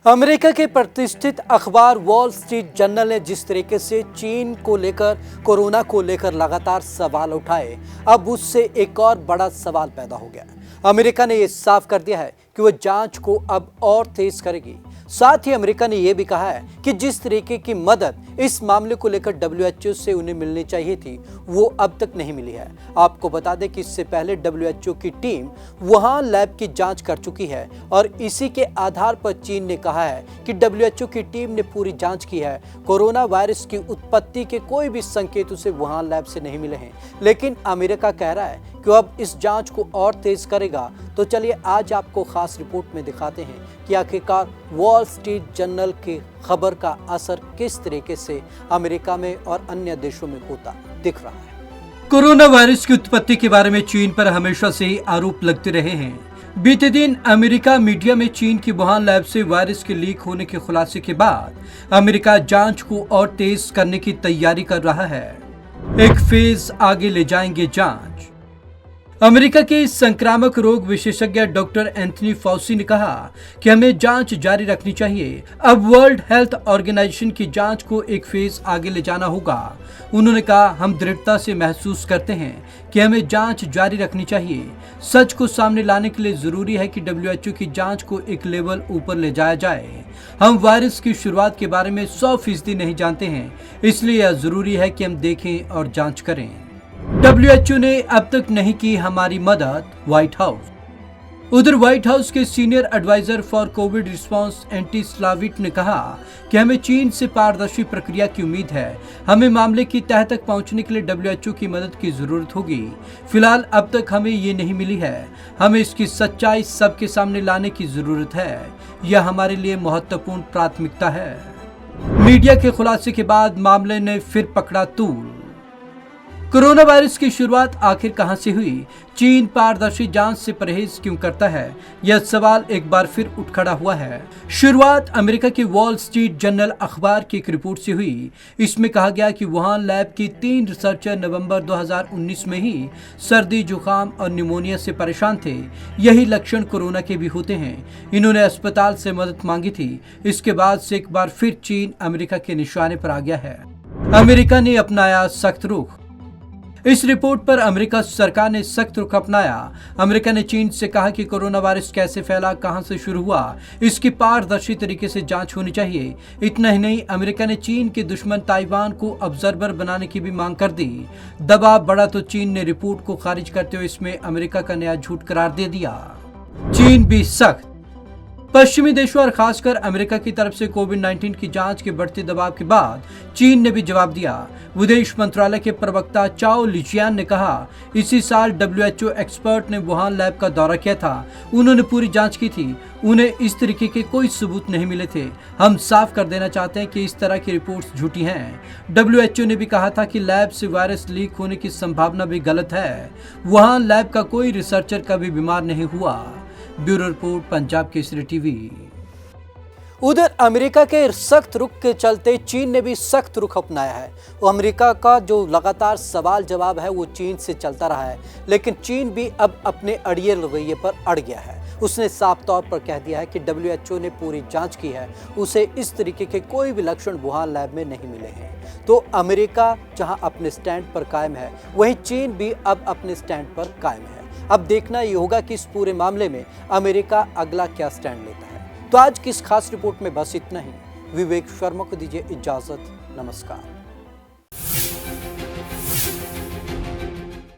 America के प्रतिष्ठित अखबार वॉल स्ट्रीट जर्नल ने जिस तरीके से चीन को लेकर कोरोना को लेकर लगातार सवाल उठाए, अब उससे एक और बड़ा सवाल पैदा हो गया। अमेरिका ने यह साफ कर दिया है कि वह जांच को अब और तेज करेगी। साथ ही अमेरिका ने यह भी कहा है कि जिस तरीके की मदद इस मामले को लेकर WHO से उन्हें मिलनी चाहिए थी, वो अब तक नहीं मिली है। आपको बता दें कि इससे पहले WHO की टीम वहां लैब की जांच कर चुकी है और इसी के आधार पर चीन ने कहा है कि WHO की टीम ने पूरी जांच की है। कोरोना वायरस की उत्पत्ति के कोई भी संकेत उसे वहां लैब से नहीं मिले हैं, लेकिन अमेरिका कह रहा है कि अब इस जांच को और तेज करेगा। तो चलिए आज आपको खास रिपोर्ट में दिखाते हैं कि आखिरकार वॉल स्ट्रीट जर्नल की खबर का असर किस तरीके से अमेरिका में और अन्य देशों में होता दिख रहा है। कोरोना वायरस की उत्पत्ति के बारे में चीन पर हमेशा से ही आरोप लगते रहे हैं। बीते दिन अमेरिका मीडिया में चीन की वुहान लैब से वायरस के लीक होने के खुलासे के बाद अमेरिका जांच को और तेज करने की तैयारी कर रहा है। एक फेज आगे ले जाएंगे जांच। अमेरिका के संक्रामक रोग विशेषज्ञ डॉक्टर एंथनी फाउसी ने कहा कि हमें जांच जारी रखनी चाहिए। अब वर्ल्ड हेल्थ ऑर्गेनाइजेशन की जांच को एक फेज आगे ले जाना होगा। उन्होंने कहा, हम दृढ़ता से महसूस करते हैं कि हमें जांच जारी रखनी चाहिए। सच को सामने लाने के लिए जरूरी है कि WHO की जांच को एक लेवल ऊपर ले जाया जाए। हम वायरस की शुरुआत के बारे में 100% नहीं जानते हैं, इसलिए यह जरूरी है कि हम देखें और जांच करें। WHO ने अब तक नहीं की हमारी मदद, व्हाइट हाउस। उधर व्हाइट हाउस के senior advisor for covid response Andy Slavitt ने कहा कि हमें चीन से पारदर्शी प्रक्रिया की उम्मीद है। हमें मामले की तह तक पहुंचने के लिए WHO की मदद की जरूरत होगी। फिलहाल अब तक हमें ये नहीं मिली है। हमें इसकी सच्चाई सबके सामने लाने की जरूरत है। यह हमारे लिए महत्वपूर्ण प्राथमिकता है। मीडिया के खुलासे के बाद मामले ने फिर पकड़ा तूल। कोरोना वायरस की शुरुआत आखिर कहां से हुई? चीन पारदर्शी जांच से परहेज क्यों करता है? यह सवाल एक बार फिर उठ खड़ा हुआ है। शुरुआत अमेरिका की वॉल स्ट्रीट जर्नल अखबार की एक रिपोर्ट से हुई। इसमें कहा गया कि वुहान लैब की 3 रिसर्चर नवंबर 2019 में ही सर्दी, जुकाम और निमोनिया से परेशान थे। यही लक्षण कोरोना के भी होते हैं। इन्होंने अस्पताल से मदद मांगी थी। इसके बाद से एक बार फिर चीन अमेरिका के निशाने पर आ गया है। अमेरिका ने अपनाया सख्त रुख। इस रिपोर्ट पर अमेरिका सरकार ने सख्त रुख अपनाया। अमेरिका ने चीन से कहा कि कोरोना वायरस कैसे फैला, कहां से शुरू हुआ, इसकी पारदर्शी तरीके से जांच होनी चाहिए। इतना ही नहीं, अमेरिका ने चीन के दुश्मन ताइवान को ऑब्जर्वर बनाने की भी मांग कर दी। दबाव बढ़ा तो चीन ने रिपोर्ट को खारिज करते हुए इसमें अमेरिका का नया झूठ करार दे दिया। चीन भी सख्त। पश्चिमी देशों और खासकर अमेरिका की तरफ से कोविड-19 की जांच के बढ़ते दबाव के बाद चीन ने भी जवाब दिया। विदेश मंत्रालय के प्रवक्ता चाओ लिजियान ने कहा, इसी साल WHO एक्सपर्ट ने वुहान लैब का दौरा किया था। उन्होंने पूरी जांच की थी। उन्हें इस तरीके के कोई सबूत नहीं मिले थे। हम साफ कर देना चाहते हैं कि इस तरह की रिपोर्ट्स झूठी हैं। WHO ने भी कहा था कि लैब से वायरस लीक होने की संभावना भी गलत है। वुहान लैब का कोई रिसर्चर कभी बीमार नहीं हुआ। Bureau report, Punjab Kesari TV. उधर अमेरिका के सख्त रुख के चलते चीन ने भी सख्त रुख अपनाया है। वो अमेरिका का जो लगातार सवाल जवाब है वो चीन से चलता रहा है, लेकिन चीन भी अब अपने अड़ियल रवैये पर अड़ गया है। उसने साफ तौर पर कह दिया है कि WHO ने पूरी जांच की है, उसे इस तरीके के कोई भी लक्षण वुहान लैब में नहीं मिले हैं। तो अमेरिका जहां अपने स्टैंड पर कायम है, वहीं चीन भी अब अपने स्टैंड पर कायम है। अब देखना ये होगा कि इस पूरे मामले में अमेरिका अगला क्या स्टैंड लेता है। तो आज की इस खास रिपोर्ट में बस इतना ही। विवेक शर्मा को दीजिए इजाजत। नमस्कार।